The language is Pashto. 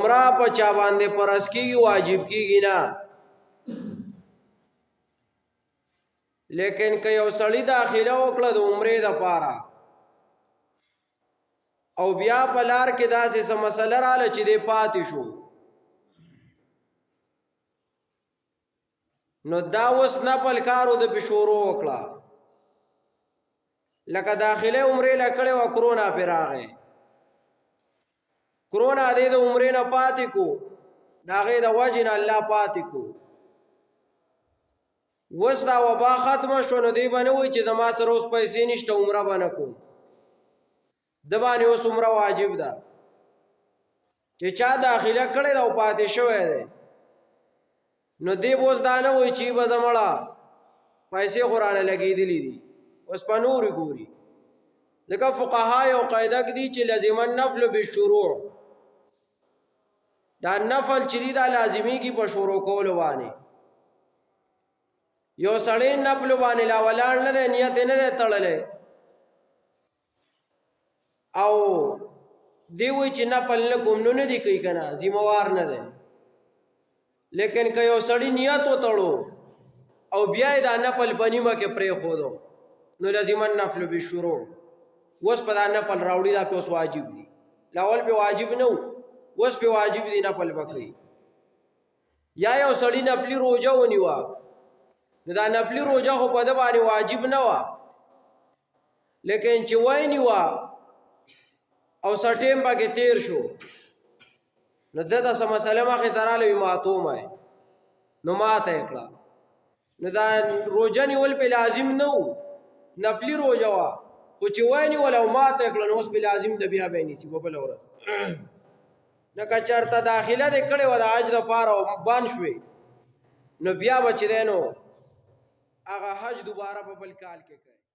عمره په چا باندې فرض کیږي واجب کیږي نه. لیکن که یو سړی داخله وکړه د عمرې دپاره او بیا په لار کې داسې څه مسله راله چې دی پاتې شو، نو دا اوس نفل کارو د پې شروع وکړه. لکه داخله عمرې له کړې وه، کرونا پې راغی، کرونا دی د عمرې نه پاتې کو، د هغې د وجې نه الله پاتې کو. اوس دا وبا ختمه شو، نو دی به نه وایي چې زما سره اوس پیسې نشته عمره به نه کوم، د باندې اوس عمره واجب ده. چې چا داخله کړې ده او پاتې شوی دی، نو دی به اوس دا نه وایي چې به زه مړه پیسې خو رانه لګېدلي دي، اوس په نورې ګوري. ځکه فقها یو قاعده ږدي چې لازم النفل بالشروع، دا نفل چې دی دا لازمیږي په شروع کولو باندې. یو سړی نفل باندې لا ولاړ نه دی، نیت یې نه دی تړلی، او دی وایي چې نفل نه کوم، نو نه دی کوي که نه، ذمهوار نه دی. لیکن که یو سړی نیت وتړو او بیا یې دا نفل په نیمه کې پرېښودو، نو لازم النفل بالشروع. اوس په دا نفل راوړي، دا پې اوس واجب دي. لاول پې واجب نه و، اوس پې واجب دي، نفل به کوي. یا یو سړي نفلي روژه ونیوه، نو دا نفلي روژه خو په ده باندې واجب نه وه، لیکن چې ونیوه او څه ټیم پکې تیر شو، نو ده ته څه مسله مخې ته راغله، وي ماتومه یې، نو ماته یې کړه. نو دا روژه نیول پې لازم نه و، نفلي روژه وه، خو چې ونیول او ماته یې کړه، نو اوس پې لازم ده، بیا به یې نیسي په بله ورځ. نو که چېرته داخله دې کړې وه د حج دپاره او بند شوې، نو بیا به چې دی نو هغه حج دوباره په بل کال کې کوي.